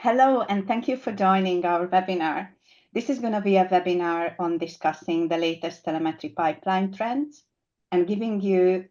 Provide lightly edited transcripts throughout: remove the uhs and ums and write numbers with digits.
Hello, and thank you for joining our webinar. This is going to be a webinar on discussing the latest telemetry pipeline trends and giving you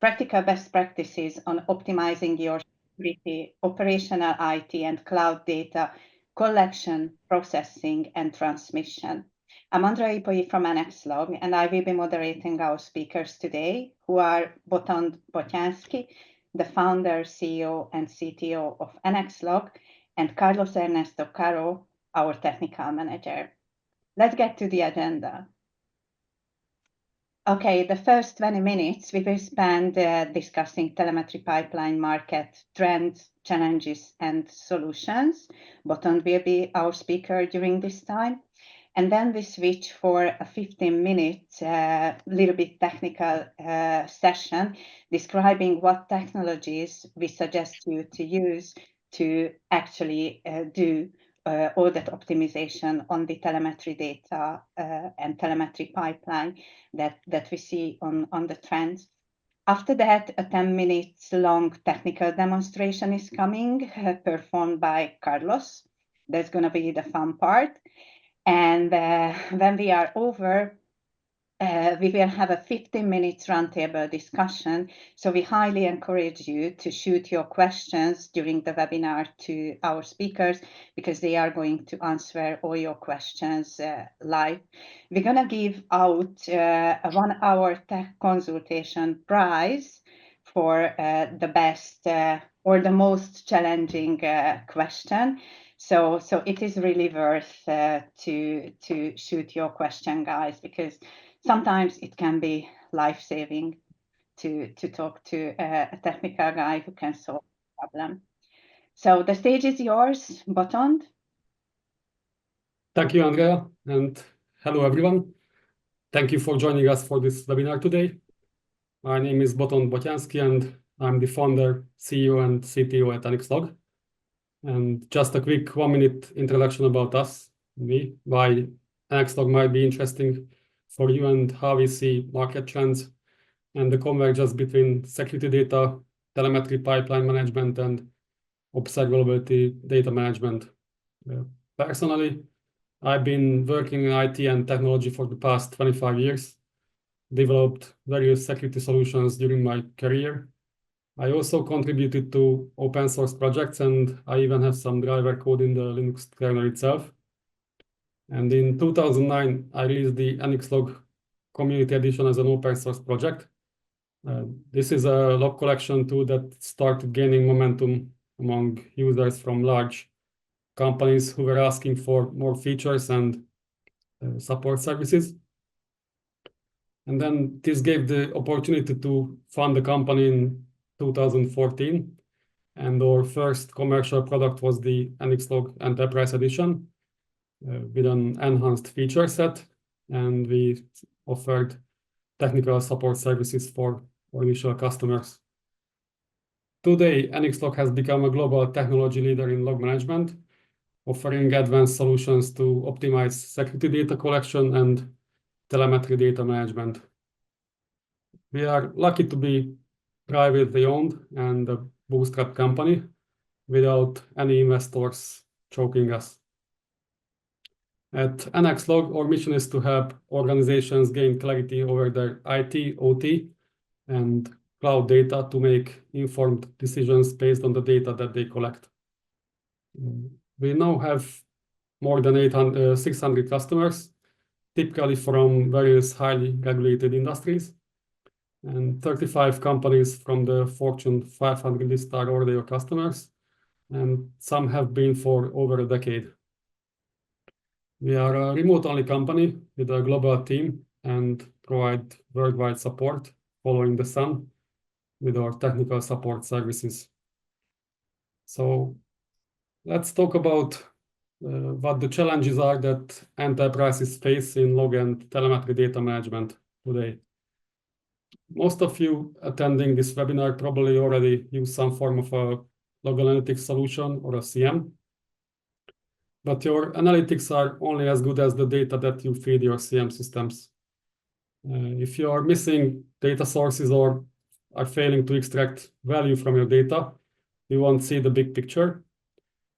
practical best practices on optimizing your security, operational IT, and cloud data collection, processing, and transmission. I'm Andrea Ipoi from NXLog, and I will be moderating our speakers today, who are Botond Botyánszki, the founder, CEO, and CTO of NXLog, and Carlos Ernesto Caro, our technical manager. Let's get to the agenda. Okay, the first 20 minutes we will spend discussing telemetry pipeline market trends, challenges, and solutions. Botond will be our speaker during this time. And then we switch for a 15-minute, little bit technical session describing what technologies we suggest you to use to actually do all that optimization on the telemetry data and telemetry pipeline that we see on the trends. After that, a 10 minutes long technical demonstration is coming, performed by Carlos. That's going to be the fun part. And when we are over, we will have a 15 minutes roundtable discussion. So we highly encourage you to shoot your questions during the webinar to our speakers, because they are going to answer all your questions live. We're going to give out a 1-hour tech consultation prize for the best or the most challenging question. So it is really worth to shoot your question, guys, because sometimes it can be life-saving to talk to a technical guy who can solve the problem. So the stage is yours, Botond. Thank you, Andrea, and hello, everyone. Thank you for joining us for this webinar today. My name is Botond Botyánszki, and I'm the founder, CEO, and CTO at NXLog. And just a quick 1-minute introduction about us, why NXLog might be interesting for you, and how we see market trends and the convergence between security data, telemetry pipeline management, and observability data management. Personally, I've been working in IT and technology for the past 25 years, developed various security solutions during my career. I also contributed to open source projects, and I even have some driver code in the Linux kernel itself. And in 2009, I released the NXLog Community Edition as an open source project. This is a log collection tool that started gaining momentum among users from large companies who were asking for more features and support services. And then this gave the opportunity to fund the company in 2014. And our first commercial product was the NXLog Enterprise Edition with an enhanced feature set. And we offered technical support services for our initial customers. Today, NXLog has become a global technology leader in log management, offering advanced solutions to optimize security data collection and telemetry data management. We are lucky to be privately owned and a bootstrap company without any investors choking us. At NXLog, our mission is to help organizations gain clarity over their IT, OT, and cloud data to make informed decisions based on the data that they collect. We now have more than 600 customers, typically from various highly regulated industries, and 35 companies from the Fortune 500 list are already our customers, and some have been for over a decade. We are a remote-only company with a global team and provide worldwide support following the sun with our technical support services. So let's talk about what the challenges are that enterprises face in log and telemetry data management today. Most of you attending this webinar probably already use some form of a log analytics solution or a CM. But your analytics are only as good as the data that you feed your CM systems. If you are missing data sources or are failing to extract value from your data, you won't see the big picture.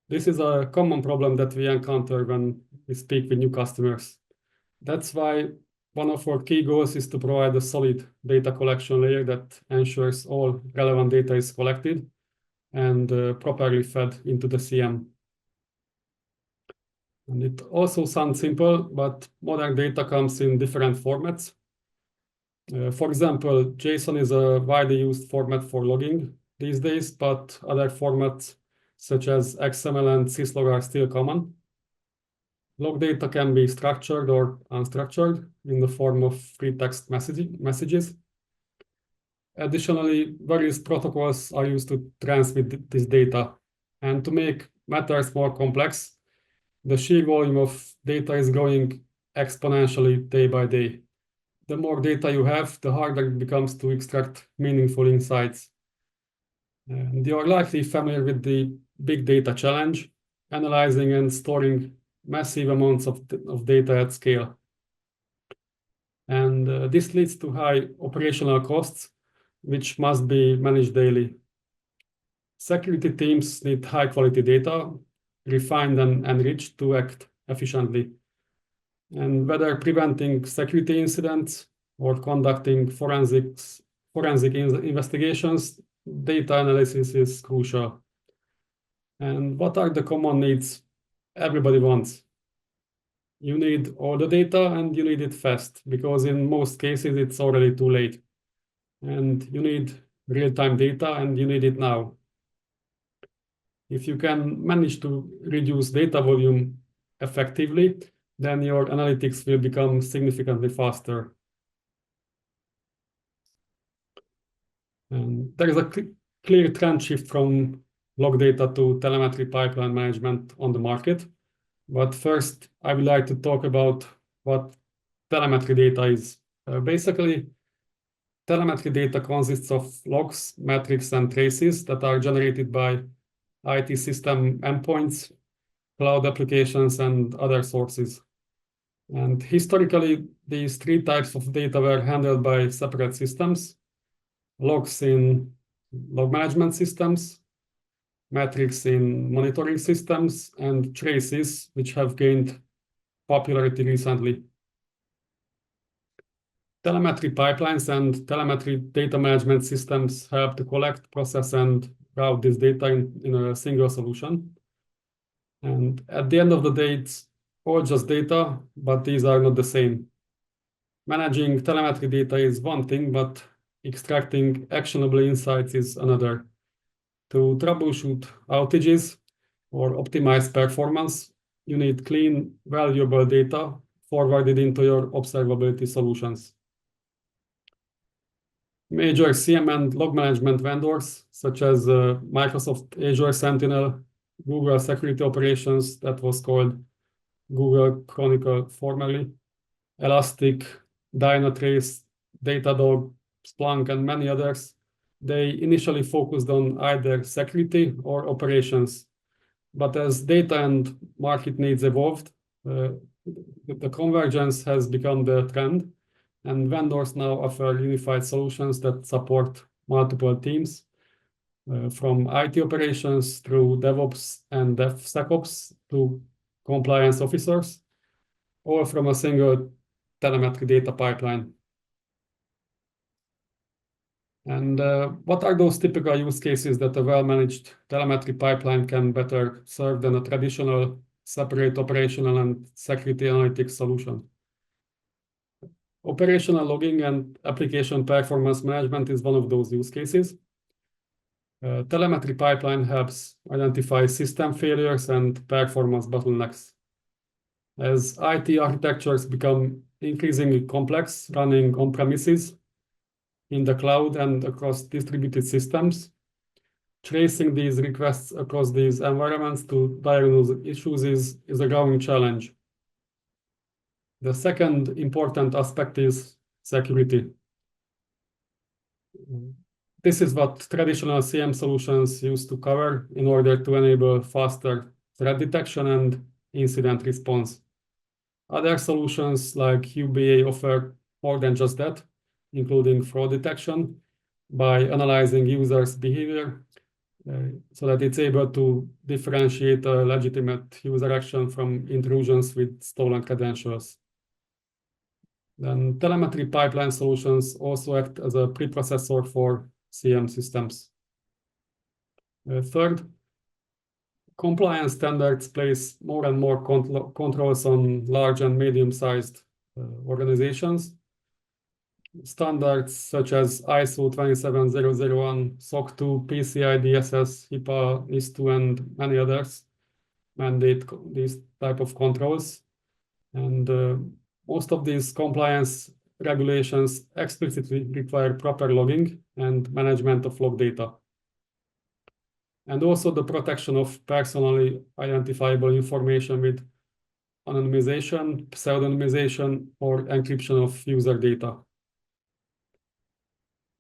This is a common problem that we encounter when we speak with new customers. That's why one of our key goals is to provide a solid data collection layer that ensures all relevant data is collected and properly fed into the CM. And it also sounds simple, but modern data comes in different formats. For example, JSON is a widely used format for logging these days, but other formats such as XML and syslog are still common. Log data can be structured or unstructured in the form of free text messages. Additionally, various protocols are used to transmit this data. And to make matters more complex, the sheer volume of data is growing exponentially day by day. The more data you have, the harder it becomes to extract meaningful insights. And you are likely familiar with the big data challenge, analyzing and storing massive amounts of data at scale. And this leads to high operational costs, which must be managed daily. Security teams need high-quality data, refined and enriched to act efficiently. And whether preventing security incidents or conducting forensic investigations, data analysis is crucial. And what are the common needs everybody wants? You need all the data and you need it fast, because in most cases it's already too late. And you need real-time data and you need it now. If you can manage to reduce data volume effectively, then your analytics will become significantly faster. And there is a clear trend shift from log data to telemetry pipeline management on the market. But first, I would like to talk about what telemetry data is. Basically, telemetry data consists of logs, metrics, and traces that are generated by IT system endpoints, cloud applications, and other sources. And historically, these three types of data were handled by separate systems: logs in log management systems, metrics in monitoring systems, and traces, which have gained popularity recently. Telemetry pipelines and telemetry data management systems help to collect, process, and route this data in a single solution. And at the end of the day, it's all just data, but these are not the same. Managing telemetry data is one thing, but extracting actionable insights is another. To troubleshoot outages or optimize performance, you need clean, valuable data forwarded into your observability solutions. Major CM and log management vendors, such as Microsoft Azure Sentinel, Google Security Operations, that was called Google Chronicle formerly, Elastic, Dynatrace, Datadog, Splunk, and many others, they initially focused on either security or operations. But as data and market needs evolved, the convergence has become the trend, and vendors now offer unified solutions that support multiple teams, from IT operations through DevOps and DevSecOps to compliance officers, all from a single telemetry data pipeline. And what are those typical use cases that a well-managed telemetry pipeline can better serve than a traditional separate operational and security analytics solution? Operational logging and application performance management is one of those use cases. Telemetry pipeline helps identify system failures and performance bottlenecks. As IT architectures become increasingly complex, running on-premises, in the cloud, and across distributed systems, tracing these requests across these environments to diagnose issues is a growing challenge. The second important aspect is security. This is what traditional CM solutions used to cover in order to enable faster threat detection and incident response. Other solutions like UBA offer more than just that, including fraud detection by analyzing users' behavior, so that it's able to differentiate a legitimate user action from intrusions with stolen credentials. Then telemetry pipeline solutions also act as a preprocessor for CM systems. Third, compliance standards place more and more controls on large and medium-sized organizations. Standards such as ISO 27001, SOC 2, PCI DSS, HIPAA, NIS2, and many others mandate these type of controls. And most of these compliance regulations explicitly require proper logging and management of log data. And also the protection of personally identifiable information with anonymization, pseudonymization, or encryption of user data.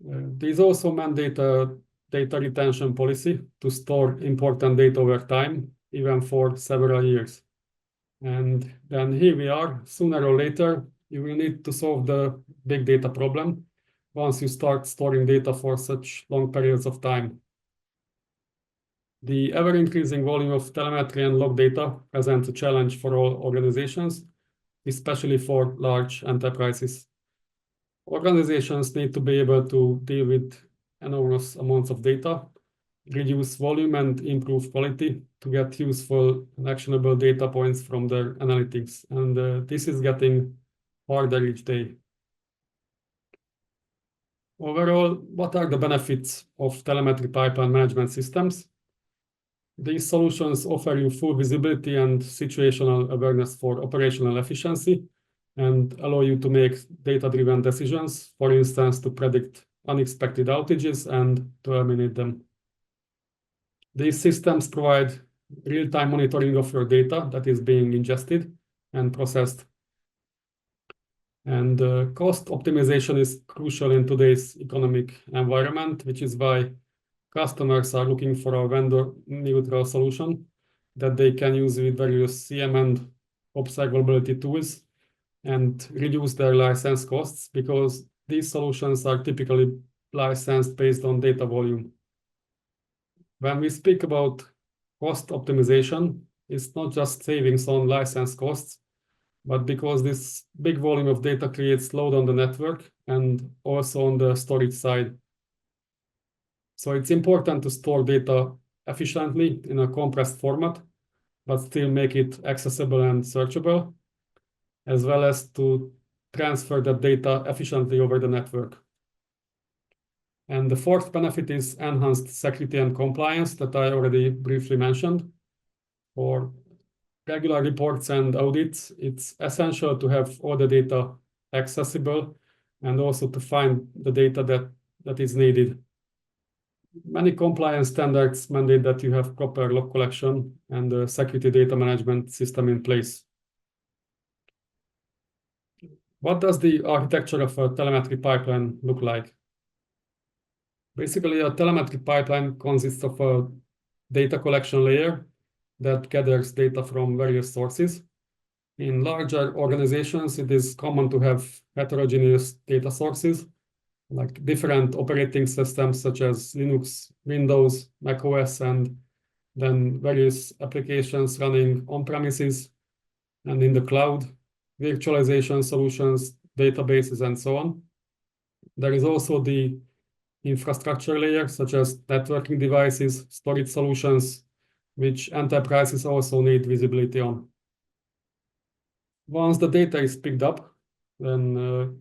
These also mandate a data retention policy to store important data over time, even for several years. And then here we are, sooner or later, you will need to solve the big data problem once you start storing data for such long periods of time. The ever-increasing volume of telemetry and log data presents a challenge for all organizations, especially for large enterprises. Organizations need to be able to deal with enormous amounts of data, reduce volume, and improve quality to get useful and actionable data points from their analytics. And this is getting harder each day. Overall, what are the benefits of telemetry pipeline management systems? These solutions offer you full visibility and situational awareness for operational efficiency and allow you to make data-driven decisions, for instance, to predict unexpected outages and to eliminate them. These systems provide real-time monitoring of your data that is being ingested and processed. And cost optimization is crucial in today's economic environment, which is why customers are looking for a vendor-neutral solution that they can use with various CM and observability tools and reduce their license costs, because these solutions are typically licensed based on data volume. When we speak about cost optimization, it's not just savings on license costs, but because this big volume of data creates load on the network and also on the storage side. So it's important to store data efficiently in a compressed format, but still make it accessible and searchable, as well as to transfer that data efficiently over the network. And the fourth benefit is enhanced security and compliance that I already briefly mentioned. For regular reports and audits, it's essential to have all the data accessible and also to find the data that is needed. Many compliance standards mandate that you have proper log collection and a security data management system in place. What does the architecture of a telemetry pipeline look like? Basically, a telemetry pipeline consists of a data collection layer that gathers data from various sources. In larger organizations, it is common to have heterogeneous data sources, like different operating systems such as Linux, Windows, macOS, and then various applications running on-premises and in the cloud, virtualization solutions, databases, and so on. There is also the infrastructure layer, such as networking devices, storage solutions, which enterprises also need visibility on. Once the data is picked up, then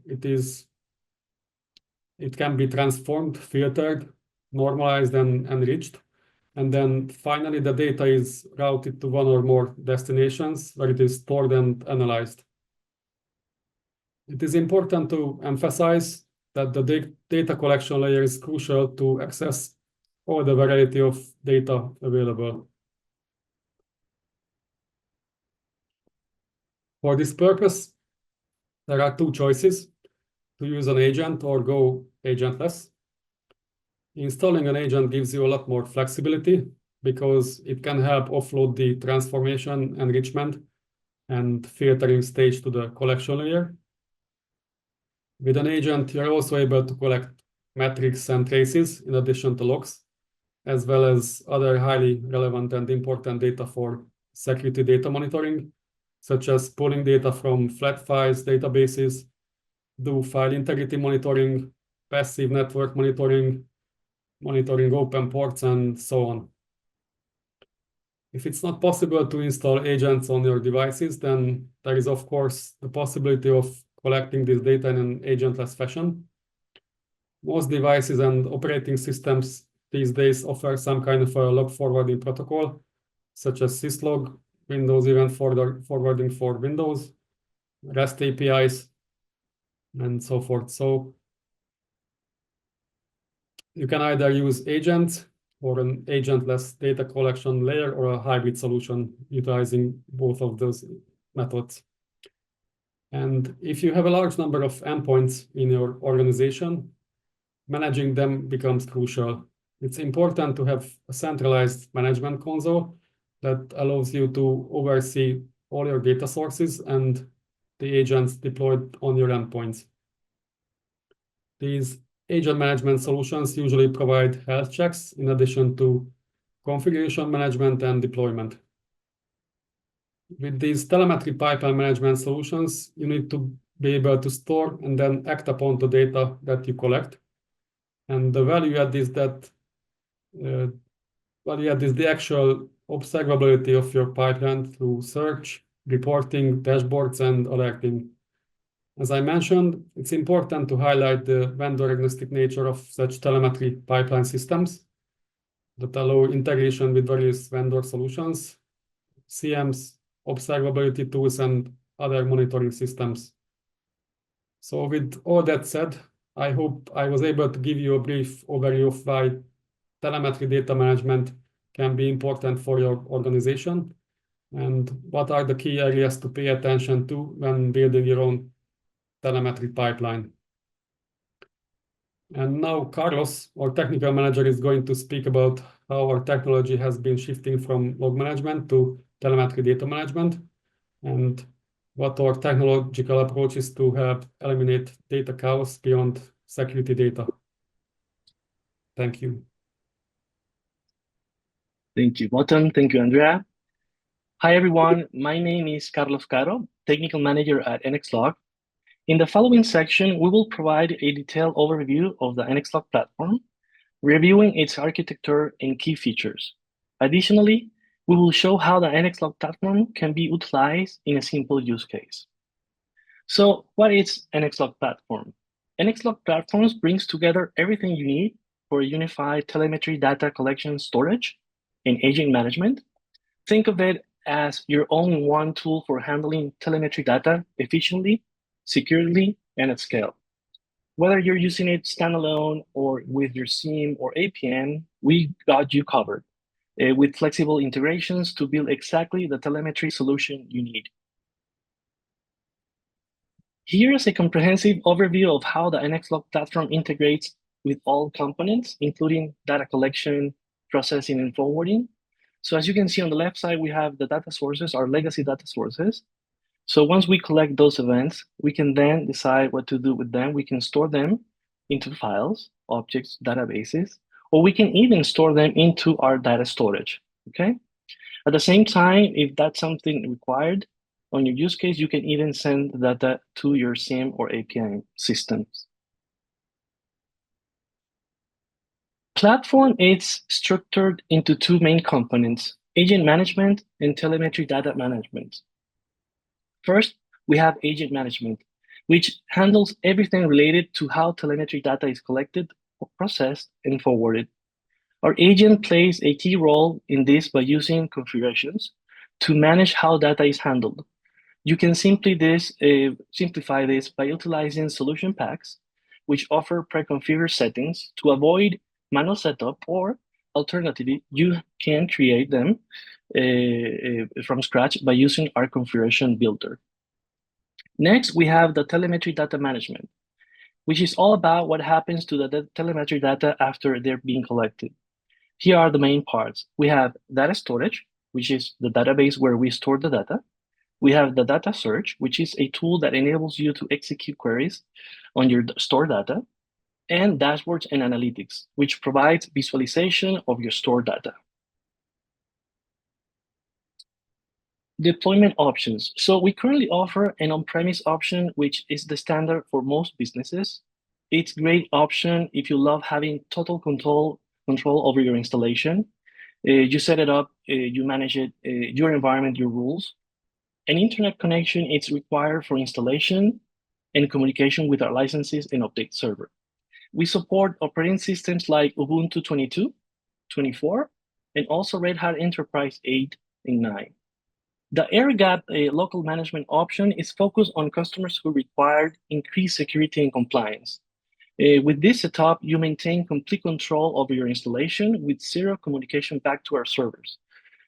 it can be transformed, filtered, normalized, and enriched. And then finally, the data is routed to one or more destinations where it is stored and analyzed. It is important to emphasize that the data collection layer is crucial to access all the variety of data available. For this purpose, there are two choices: to use an agent or go agentless. Installing an agent gives you a lot more flexibility because it can help offload the transformation, enrichment, and filtering stage to the collection layer. With an agent, you're also able to collect metrics and traces in addition to logs, as well as other highly relevant and important data for security data monitoring, such as pulling data from flat files databases, do file integrity monitoring, passive network monitoring, monitoring open ports, and so on. If it's not possible to install agents on your devices, then there is, of course, the possibility of collecting this data in an agentless fashion. Most devices and operating systems these days offer some kind of a log forwarding protocol, such as syslog, Windows event forwarding for Windows, REST APIs, and so forth. So you can either use agents or an agentless data collection layer or a hybrid solution utilizing both of those methods. And if you have a large number of endpoints in your organization, managing them becomes crucial. It's important to have a centralized management console that allows you to oversee all your data sources and the agents deployed on your endpoints. These agent management solutions usually provide health checks in addition to configuration management and deployment. With these telemetry pipeline management solutions, you need to be able to store and then act upon the data that you collect. And the value add is that the actual observability of your pipeline through search, reporting, dashboards, and alerting. As I mentioned, it's important to highlight the vendor-agnostic nature of such telemetry pipeline systems that allow integration with various vendor solutions, CMs, observability tools, and other monitoring systems. So with all that said, I hope I was able to give you a brief overview of why telemetry data management can be important for your organization and what are the key areas to pay attention to when building your own telemetry pipeline. And now Carlos, our technical manager, is going to speak about how our technology has been shifting from log management to telemetry data management and what our technological approach is to help eliminate data chaos beyond security data. Thank you. Thank you, Botond. Thank you, Andrea. Hi, everyone. My name is Carlos Caro, Technical Manager at NXLog. In the following section, we will provide a detailed overview of the NXLog platform, reviewing its architecture and key features. Additionally, we will show how the NXLog platform can be utilized in a simple use case. So what is NXLog platform? NXLog platforms brings together everything you need for a unified telemetry data collection, storage, and agent management. Think of it as your all-in-one tool for handling telemetry data efficiently, securely, and at scale. Whether you're using it standalone or with your SIEM or APN, we got you covered with flexible integrations to build exactly the telemetry solution you need. Here is a comprehensive overview of how the NXLog platform integrates with all components, including data collection, processing, and forwarding. So as you can see on the left side, we have the data sources, our legacy data sources. So once we collect those events, we can then decide what to do with them. We can store them into files, objects, databases, or we can even store them into our data storage, okay? At the same time, if that's something required on your use case, you can even send the data to your SIEM or API systems. Platform is structured into two main components, agent management and telemetry data management. First, we have agent management, which handles everything related to how telemetry data is collected, processed, and forwarded. Our agent plays a key role in this by using configurations to manage how data is handled. You can simplify this by utilizing solution packs, which offer pre-configured settings to avoid manual setup, or alternatively, you can create them from scratch by using our configuration builder. Next, we have the telemetry data management, which is all about what happens to the telemetry data after they're being collected. Here are the main parts. We have data storage, which is the database where we store the data. We have the data search, which is a tool that enables you to execute queries on your stored data. and dashboards and analytics, which provides visualization of your stored data. Deployment options. So we currently offer an on-premise option, which is the standard for most businesses. It's a great option if you love having total control over your installation. You set it up, you manage it, your environment, your rules. An internet connection is required for installation and communication with our licenses and update server. We support operating systems like Ubuntu 22, 24, and also Red Hat Enterprise 8 and 9. The air-gap local management option is focused on customers who require increased security and compliance. With this setup, you maintain complete control over your installation with zero communication back to our servers.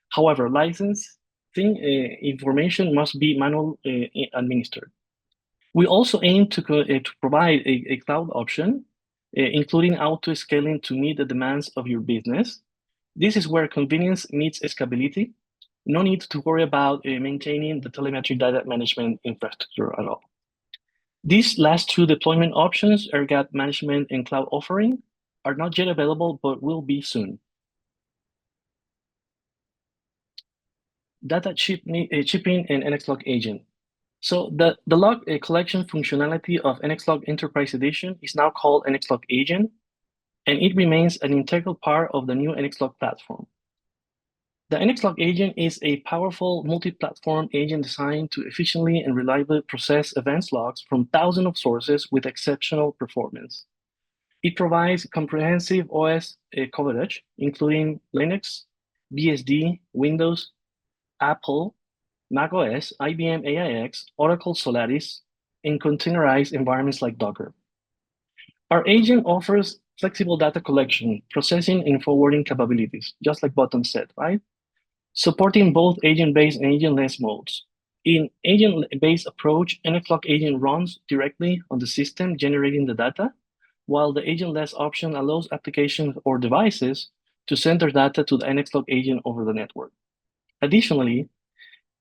However, licensing information must be manually administered. We also aim to provide a cloud option, including auto-scaling to meet the demands of your business. This is where convenience meets scalability. No need to worry about maintaining the telemetry data management infrastructure at all. These last two deployment options, air-gap management and cloud offering, are not yet available, but will be soon. Data shipping and NXLog agent. So the log collection functionality of NXLog Enterprise Edition is now called NXLog Agent, and it remains an integral part of the new NXLog platform. The NXLog agent is a powerful multi-platform agent designed to efficiently and reliably process events logs from thousands of sources with exceptional performance. It provides comprehensive OS coverage, including Linux, BSD, Windows, Apple, macOS, IBM AIX, Oracle Solaris, and containerized environments like Docker. Our agent offers flexible data collection, processing, and forwarding capabilities, just like Botond said, right? Supporting both agent-based and agentless modes. In agent-based approach, NXLog agent runs directly on the system generating the data, while the agentless option allows applications or devices to send their data to the NXLog agent over the network. Additionally,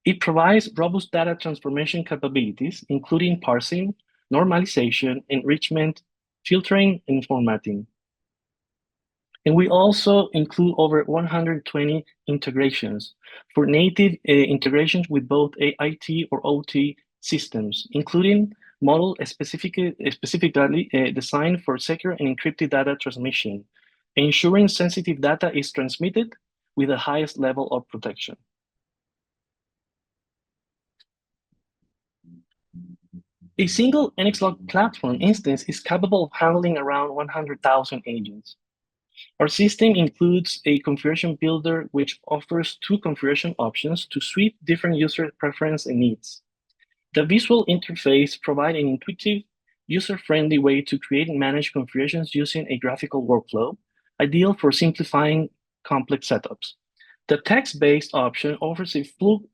it provides robust data transformation capabilities, including parsing, normalization, enrichment, filtering, and formatting. And we also include over 120 integrations for native integrations with both IT or OT systems, including models specifically designed for secure and encrypted data transmission, ensuring sensitive data is transmitted with the highest level of protection. A single NXLog platform instance is capable of handling around 100,000 agents. Our system includes a configuration builder which offers two configuration options to suit different user preferences and needs. The visual interface provides an intuitive, user-friendly way to create and manage configurations using a graphical workflow, ideal for simplifying complex setups. The text-based option offers a full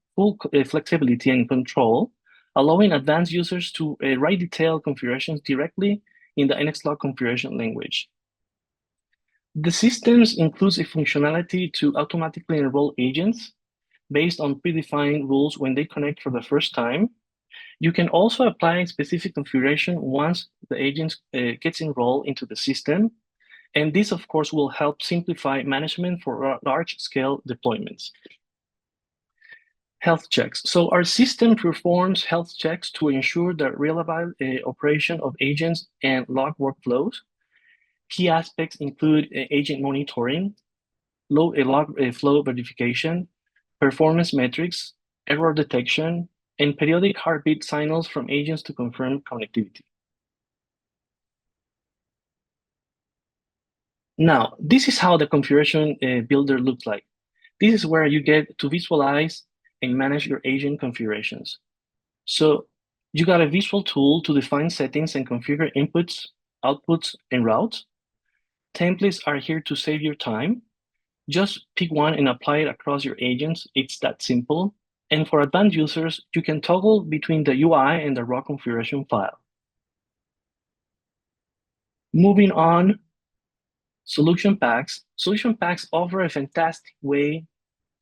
flexibility and control, allowing advanced users to write detailed configurations directly in the NXLog configuration language. The systems includes a functionality to automatically enroll agents based on predefined rules when they connect for the first time. You can also apply specific configuration once the agent gets enrolled into the system. And this, of course, will help simplify management for large-scale deployments. Health checks. So our system performs health checks to ensure the reliable operation of agents and log workflows. Key aspects include agent monitoring, log flow verification, performance metrics, error detection, and periodic heartbeat signals from agents to confirm connectivity. Now, this is how the configuration builder looks like. This is where you get to visualize and manage your agent configurations. So you got a visual tool to define settings and configure inputs, outputs, and routes. Templates are here to save your time. Just pick one and apply it across your agents. It's that simple. And for advanced users, you can toggle between the UI and the raw configuration file. Moving on, solution packs. Solution packs offer a fantastic way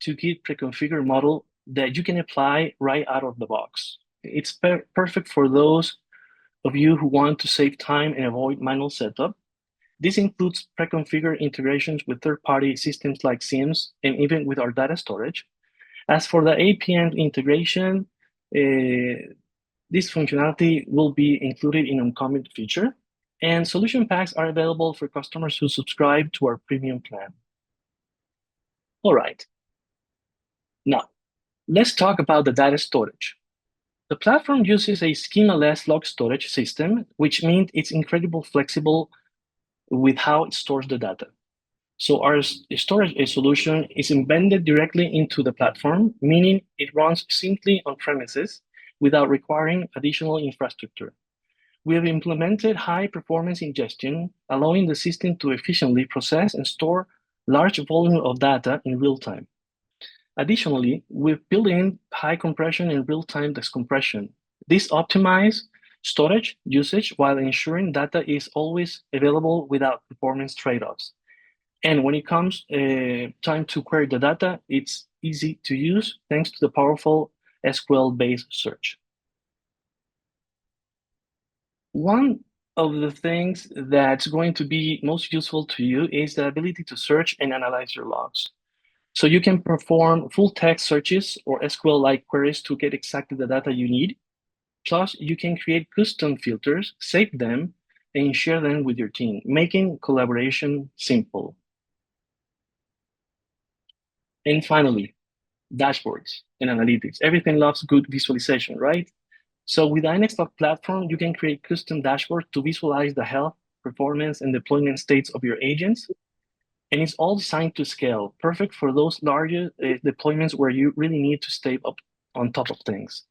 to get pre-configured model that you can apply right out of the box. It's perfect for those of you who want to save time and avoid manual setup. This includes pre-configured integrations with third-party systems like SIEMs and even with our data storage. As for the APM integration, this functionality will be included in an upcoming feature, and solution packs are available for customers who subscribe to our premium plan. All right. Now, let's talk about the data storage. The platform uses a schema-less log storage system, which means it's incredibly flexible with how it stores the data. So our storage solution is embedded directly into the platform, meaning it runs simply on premises without requiring additional infrastructure. We have implemented high-performance ingestion, allowing the system to efficiently process and store large volumes of data in real time. Additionally, we've built in high compression and real-time decompression. This optimizes storage usage while ensuring data is always available without performance trade-offs. And when it comes time to query the data, it's easy to use thanks to the powerful SQL-based search. One of the things that's going to be most useful to you is the ability to search and analyze your logs. So you can perform full text searches or SQL-like queries to get exactly the data you need. Plus, you can create custom filters, save them, and share them with your team, making collaboration simple. And finally, dashboards and analytics. Everything loves good visualization, right? So with the NXLog platform, you can create custom dashboards to visualize the health, performance, and deployment states of your agents. And it's all designed to scale, perfect for those larger deployments where you really need to stay up on top of things.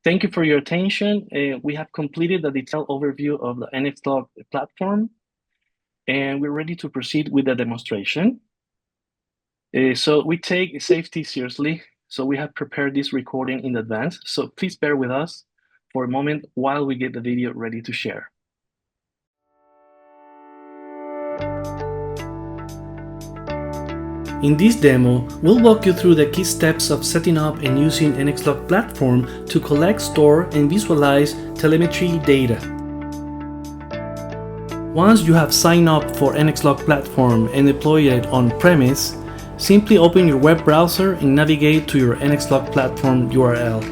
Thank you for your attention. We have completed the detailed overview of the NXLog platform, and we're ready to proceed with the demonstration. So we take safety seriously. So we have prepared this recording in advance. So please bear with us for a moment while we get the video ready to share. In this demo, we'll walk you through the key steps of setting up and using NXLog platform to collect, store, and visualize telemetry data. Once you have signed up for NXLog platform and deployed it on-premise, simply open your web browser and navigate to your NXLog platform URL.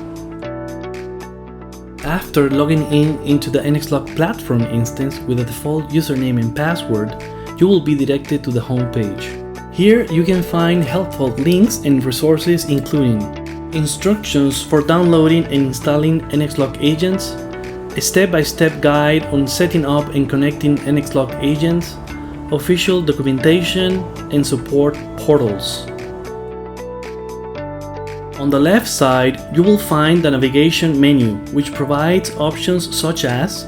After logging into the NXLog platform instance with a default username and password, you will be directed to the home page. Here you can find helpful links and resources including instructions for downloading and installing NXLog agents, a step-by-step guide on setting up and connecting NXLog agents, official documentation, and support portals. On the left side, you will find the navigation menu, which provides options such as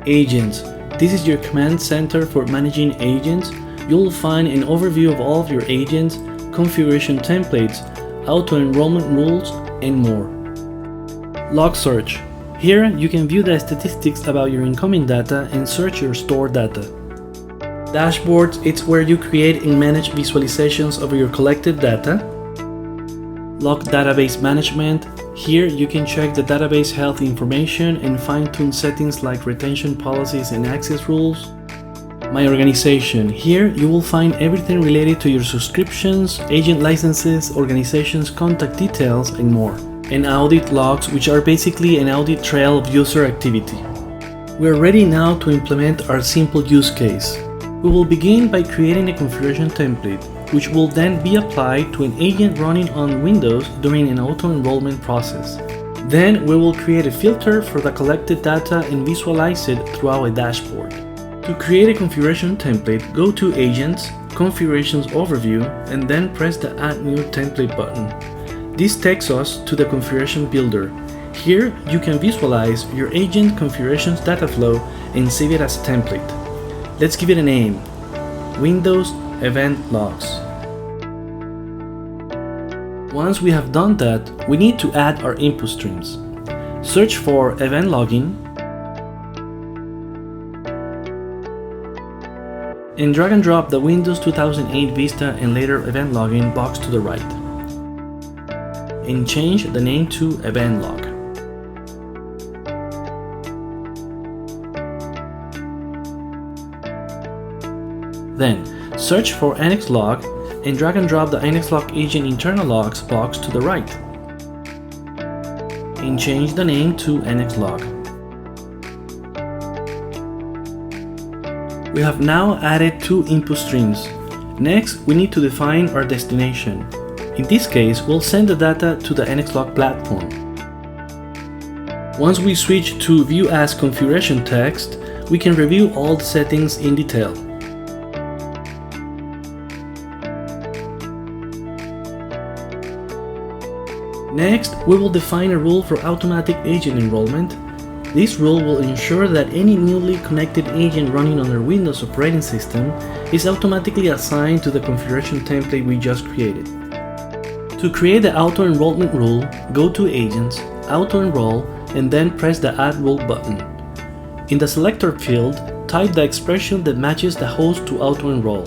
Agents. This is your command center for managing agents. You will find an overview of all of your agents, configuration templates, auto-enrollment rules, and more. Log search. Here you can view the statistics about your incoming data and search your stored data. Dashboards, it's where you create and manage visualizations of your collected data. Log database management. Here you can check the database health information and fine-tune settings like retention policies and access rules. My organization. Here you will find everything related to your subscriptions, agent licenses, organization's contact details, and more. And audit logs, which are basically an audit trail of user activity. We are ready now to implement our simple use case. We will begin by creating a configuration template, which will then be applied to an agent running on Windows during an auto-enrollment process. Then we will create a filter for the collected data and visualize it throughout a dashboard. To create a configuration template, go to Agents, Configurations Overview, and then press the Add New Template button. This takes us to the Configuration Builder. Here you can visualize your agent configurations data flow and save it as a template. Let's give it a name, Windows Event Logs. Once we have done that, we need to add our input streams. Search for Event Logging and drag and drop the Windows 2008 Vista and later Event Logging box to the right. And change the name to Event Log. Then, search for NXLog and drag and drop the NXLog agent internal logs box to the right. And change the name to NXLog. We have now added 2 input streams. Next, we need to define our destination. In this case, we'll send the data to the NXLog platform. Once we switch to View as Configuration text, we can review all the settings in detail. Next, we will define a rule for automatic agent enrollment. This rule will ensure that any newly connected agent running on our Windows operating system is automatically assigned to the configuration template we just created. To create the auto-enrollment rule, go to Agents, Auto-Enroll, and then press the Add Rule button. In the Selector field, type the expression that matches the host to auto-enroll.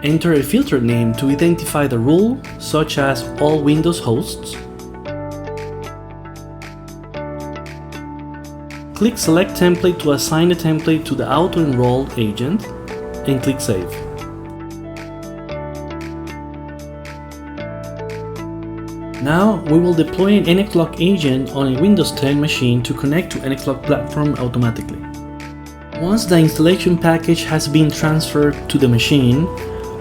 Enter a filter name to identify the rule, such as All Windows Hosts. Click Select Template to assign the template to the auto-enroll agent, and click Save. Now we will deploy an NXLog agent on a Windows 10 machine to connect to NXLog platform automatically. Once the installation package has been transferred to the machine,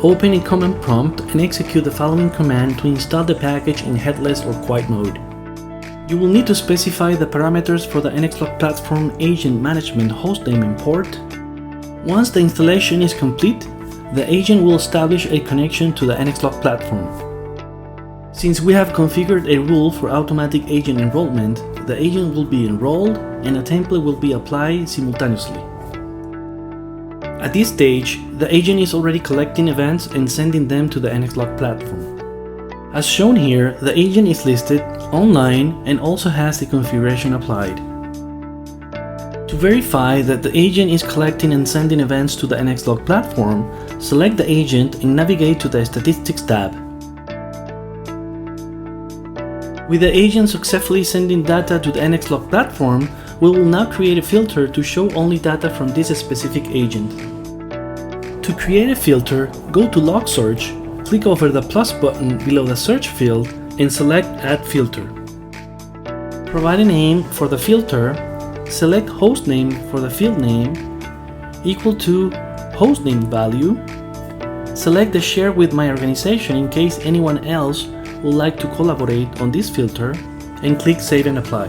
open a command prompt and execute the following command to install the package in headless or quiet mode. You will need to specify the parameters for the NXLog platform agent management hostname import. Once the installation is complete, the agent will establish a connection to the NXLog platform. Since we have configured a rule for automatic agent enrollment, the agent will be enrolled and a template will be applied simultaneously. At this stage, the agent is already collecting events and sending them to the NXLog platform. As shown here, the agent is listed online and also has the configuration applied. To verify that the agent is collecting and sending events to the NXLog platform, select the agent and navigate to the Statistics tab. With the agent successfully sending data to the NXLog platform, we will now create a filter to show only data from this specific agent. To create a filter, go to Log Search, click over the plus button below the search field and select Add Filter. Provide a name for the filter, select hostname for the field name, equal to hostname value, select the Share with my organization in case anyone else would like to collaborate on this filter, and click Save and Apply.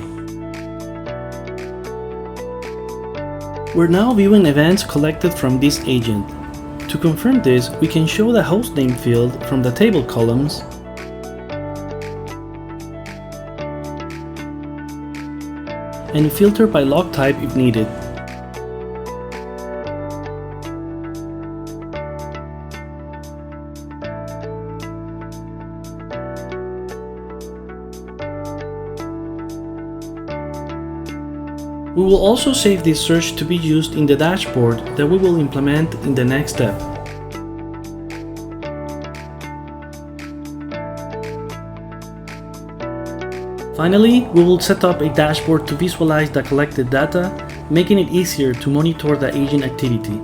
We're now viewing events collected from this agent. To confirm this, we can show the hostname field from the table columns and filter by log type if needed. We will also save this search to be used in the dashboard that we will implement in the next step. Finally, we will set up a dashboard to visualize the collected data, making it easier to monitor the agent activity.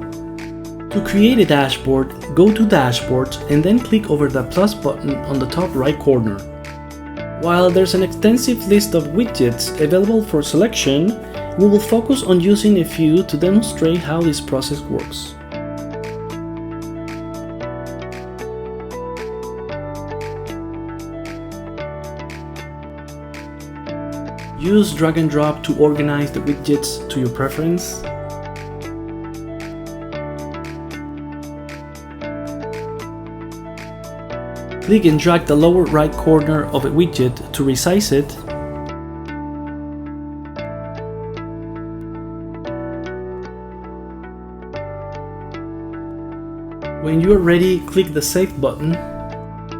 To create a dashboard, go to Dashboards and then click over the plus button on the top right corner. While there's an extensive list of widgets available for selection, we will focus on using a few to demonstrate how this process works. Use drag and drop to organize the widgets to your preference. Click and drag the lower right corner of a widget to resize it. When you are ready, click the Save button,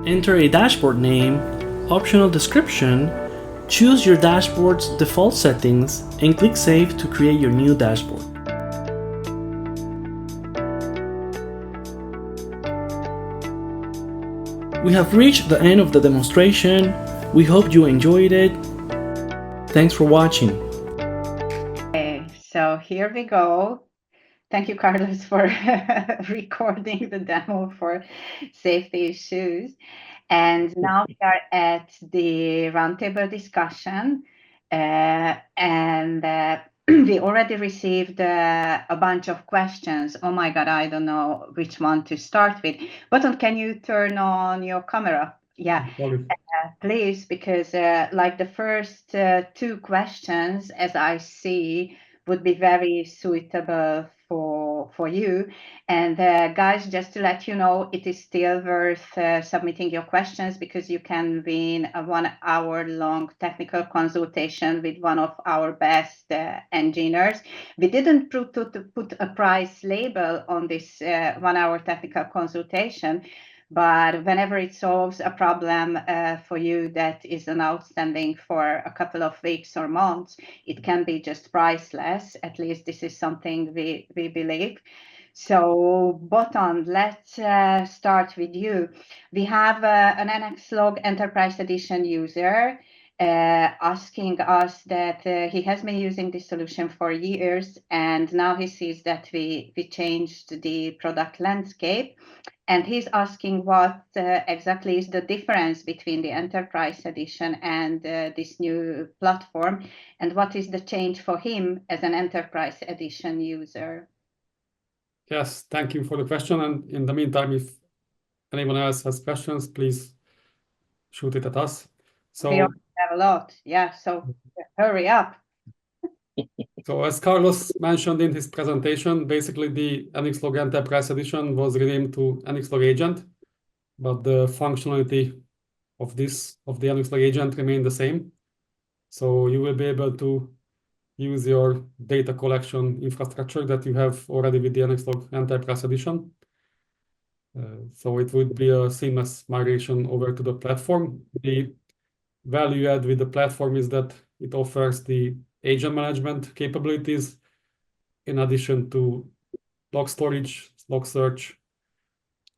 enter a dashboard name, optional description, choose your dashboard's default settings, and click Save to create your new dashboard. We have reached the end of the demonstration. We hope you enjoyed it. Thanks for watching. Okay, so here we go. Thank you, Carlos, for recording the demo for safety issues. And now we are at the roundtable discussion, and we already received a bunch of questions. Oh my God, I don't know which one to start with. Botond, can you turn on your camera? Yeah, please, because like the first two questions, as I see, would be very suitable for you. And guys, just to let you know, it is still worth submitting your questions, because you can win a 1 hour long technical consultation with one of our best engineers. We didn't put a price label on this 1 hour technical consultation, but whenever it solves a problem for you that is an outstanding for a couple of weeks or months, it can be just priceless. At least this is something we believe. So Botond, let's start with you. We have an NXLog Enterprise Edition user asking us that he has been using this solution for years, and now he sees that we changed the product landscape. And he's asking what exactly is the difference between the Enterprise Edition and this new platform, and what is the change for him as an Enterprise Edition user? Yes, thank you for the question. And in the meantime, if anyone else has questions, please shoot it at us. So we already have a lot. Yeah, so hurry up. So as Carlos mentioned in his presentation, basically the NXLog Enterprise Edition was renamed to NXLog Agent, but the functionality of the NXLog Agent remained the same. So you will be able to use your data collection infrastructure that you have already with the NXLog Enterprise Edition. So it would be a seamless migration over to the platform. The value add with the platform is that it offers the agent management capabilities in addition to log storage, log search,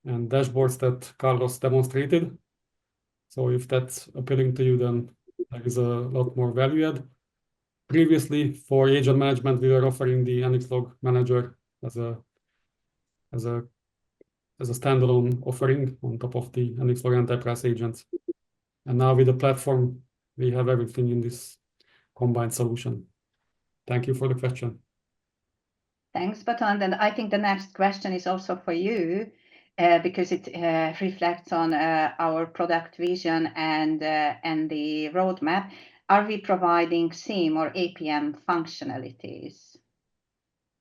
and dashboards that Carlos demonstrated. So if that's appealing to you, then there is a lot more value add. Previously, for agent management, we were offering the NXLog Manager as a standalone offering on top of the NXLog Enterprise agents. And now with the platform, we have everything in this combined solution. Thank you for the question. Thanks, Botond. And I think the next question is also for you, because it reflects on our product vision and the roadmap. Are we providing SIEM or APM functionalities?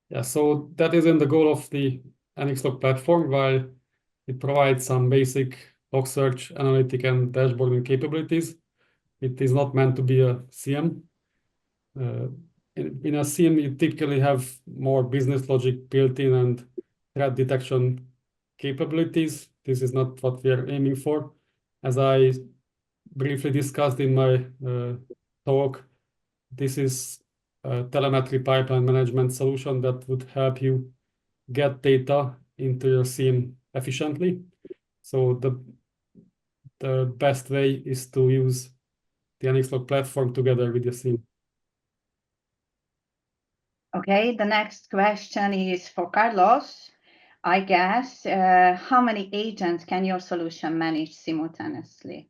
Yeah, so that is in the goal of the NXLog platform, while it provides some basic log search, analytic, and dashboarding capabilities. It is not meant to be a SIEM. In a SIEM, you typically have more business logic built in and threat detection capabilities. This is not what we are aiming for. As I briefly discussed in my talk, this is a telemetry pipeline management solution that would help you get data into your SIEM efficiently. So the best way is to use the NXLog platform together with your SIEM. Okay, the next question is for Carlos, I guess. How many agents can your solution manage simultaneously?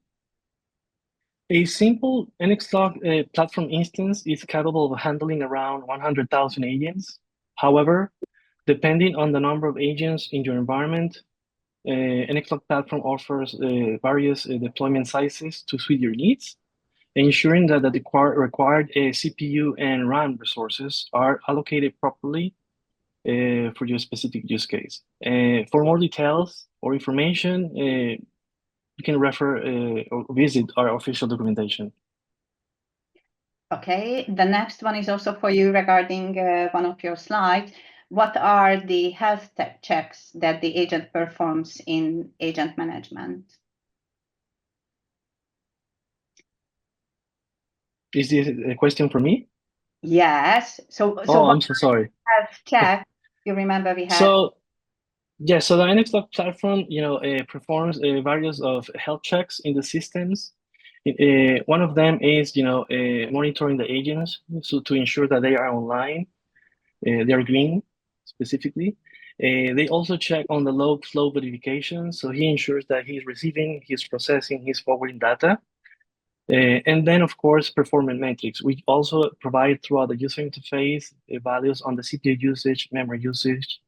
A simple NXLog platform instance is capable of handling around 100,000 agents. However, depending on the number of agents in your environment, NXLog platform offers various deployment sizes to suit your needs, ensuring that the required CPU and RAM resources are allocated properly for your specific use case. For more details or information, you can refer or visit our official documentation. Okay, the next one is also for you regarding one of your slides. What are the health checks that the agent performs in agent management? Is this a question for me? Yes. So I'm so sorry. Health check. You remember we had. So Yeah, so the NXLog platform, performs various of health checks in the systems. One of them is, monitoring the agents, so to ensure that they are online, they are green specifically. They also check on the log flow verification, so he ensures that he's receiving, he's processing, he's forwarding data. And then, of course, performance metrics. We also provide throughout the user interface values on the CPU usage, memory usage,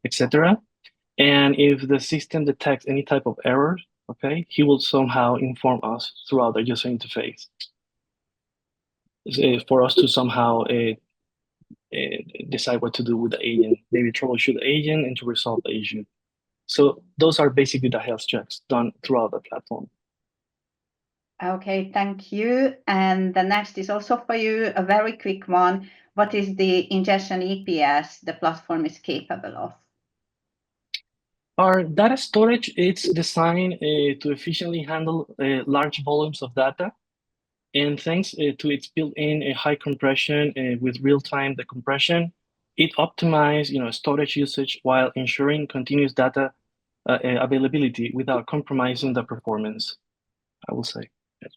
etc. And if the system detects any type of error, okay, he will somehow inform us throughout the user interface for us to somehow decide what to do with the agent, maybe troubleshoot the agent and to resolve the issue. So those are basically the health checks done throughout the platform. Okay, thank you. And the next is also for you, a very quick one. What is the ingestion EPS the platform is capable of? Our data storage, it's designed to efficiently handle large volumes of data. And thanks to its built-in high compression with real-time decompression, it optimizes storage usage while ensuring continuous data availability without compromising the performance, I will say. Yes.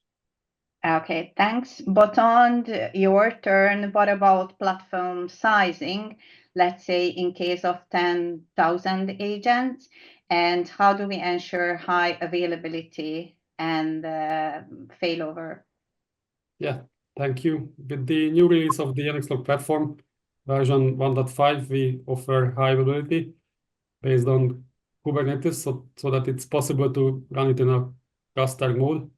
Okay, thanks. Botond, your turn. What about platform sizing? Let's say in case of 10,000 agents, and how do we ensure high availability and failover? Yeah, thank you. With the new release of the NXLog platform, version 1.5, we offer high availability based on Kubernetes so that it's possible to run it in a cluster mode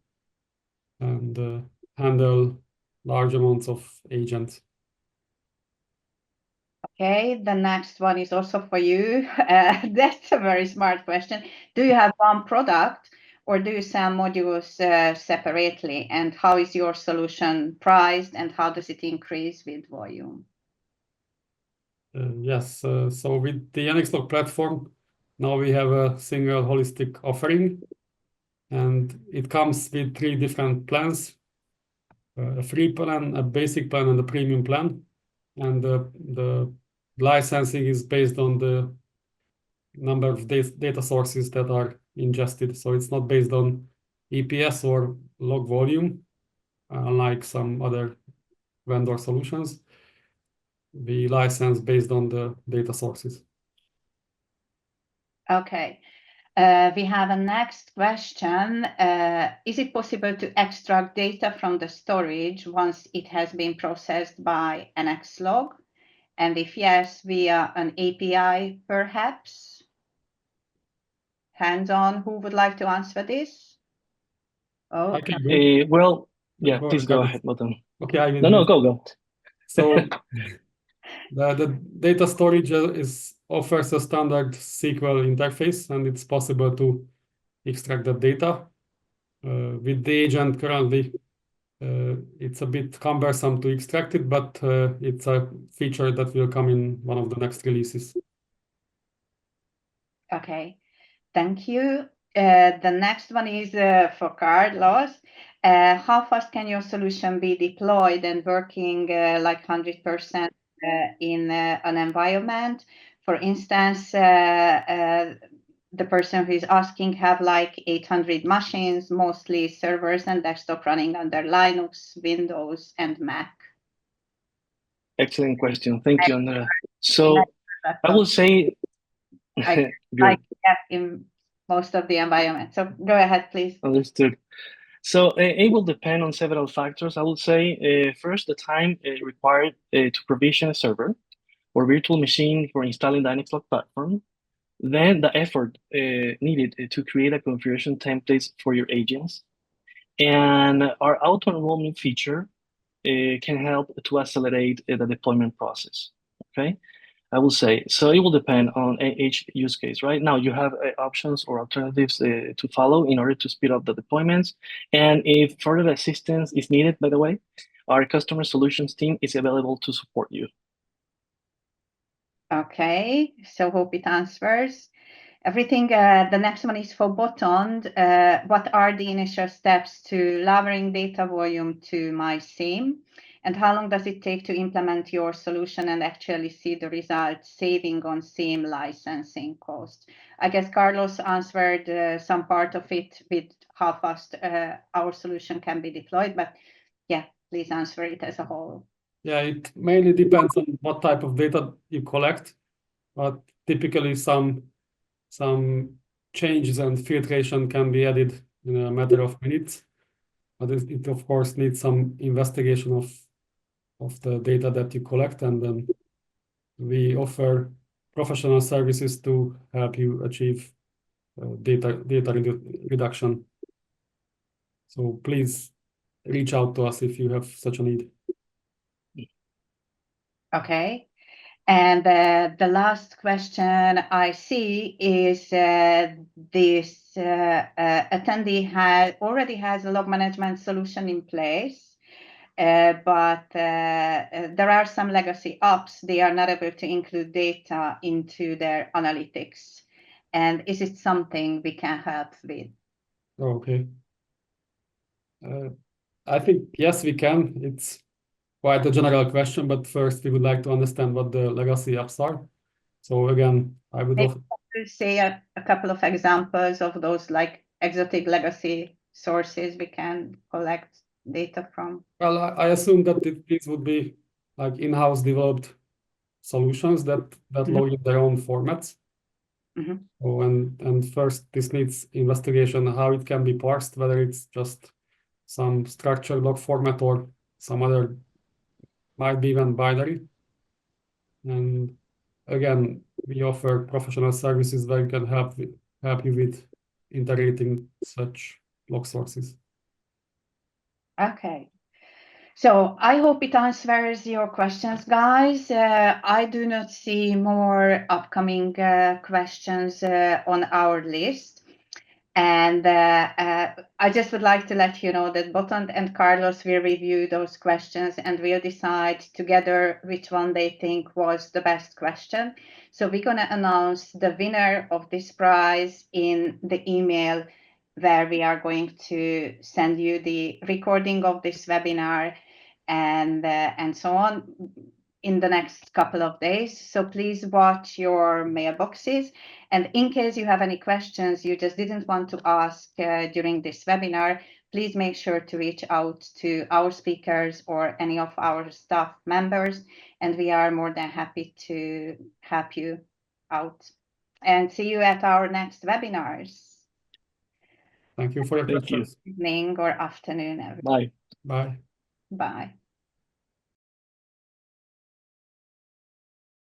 and handle large amounts of agents. Okay, the next one is also for you. That's a very smart question. Do you have one product or do you sell modules separately? And how is your solution priced and how does it increase with volume? Yes, so with the NXLog platform, now we have a single holistic offering, and it comes with 3 different plans, a free plan, a basic plan, and a premium plan. And the licensing is based on the number of data sources that are ingested. So it's not based on EPS or log volume, unlike some other vendor solutions. We license based on the data sources. Okay. We have a next question. Is it possible to extract data from the storage once it has been processed by NXLog? And if yes, via an API, perhaps? Hands-on, who would like to answer this? Oh, I can go. Well, yeah, please go ahead, Botond. Okay, I will. No, go. So the data storage offers a standard SQL interface, and it's possible to extract the data. With the agent currently, it's a bit cumbersome to extract it, but it's a feature that will come in one of the next releases. Okay, thank you. The next one is for Carlos. How fast can your solution be deployed and working like 100% in an environment? For instance, the person who is asking have like 800 machines, mostly servers and desktop running under Linux, Windows, and Mac. Excellent question. Thank you, Andrea. So I will say, I get in most of the environment. So go ahead, please. Understood. So it will depend on several factors. I would say first, the time required to provision a server or virtual machine for installing the NXLog platform. Then the effort needed to create a configuration templates for your agents. And our auto-enrollment feature can help to accelerate the deployment process, okay? I will say, so it will depend on each use case, right? Now you have options or alternatives to follow in order to speed up the deployments. And if further assistance is needed, by the way, our customer solutions team is available to support you. Okay, so hope it answers everything. The next one is for Botond. What are the initial steps to lowering data volume to my SIEM? And how long does it take to implement your solution and actually see the results saving on SIEM licensing cost? I guess Carlos answered some part of it with how fast our solution can be deployed, but yeah, please answer it as a whole. Yeah, it mainly depends on what type of data you collect, but typically some changes and filtration can be added in a matter of minutes. But it of course needs some investigation of the data that you collect, and then we offer professional services to help you achieve data reduction. So please reach out to us if you have such a need. Okay. And the last question I see is this attendee already has a log management solution in place, but there are some legacy apps. They are not able to include data into their analytics. And is it something we can help with? Okay. I think yes, we can. It's quite a general question, but first we would like to understand what the legacy apps are. So again, I would Maybe say a couple of examples of those like exotic legacy sources we can collect data from. Well, I assume that these would be like in-house developed solutions that log in their own formats. Oh, and first this needs investigation how it can be parsed, whether it's just some structured log format or some other, might be even binary. And again, we offer professional services that can help you with integrating such log sources. Okay. So I hope it answers your questions, guys. I do not see more upcoming questions on our list. And I just would like to let you know that Botond and Carlos will review those questions and will decide together which one they think was the best question. So we're going to announce the winner of this prize in the email where we are going to send you the recording of this webinar and so on in the next couple of days. So please watch your mailboxes. And in case you have any questions you just didn't want to ask during this webinar, please make sure to reach out to our speakers or any of our staff members, and we are more than happy to help you out. And see you at our next webinars. Thank you for your questions. Evening or afternoon, everyone. Bye. Bye. Bye.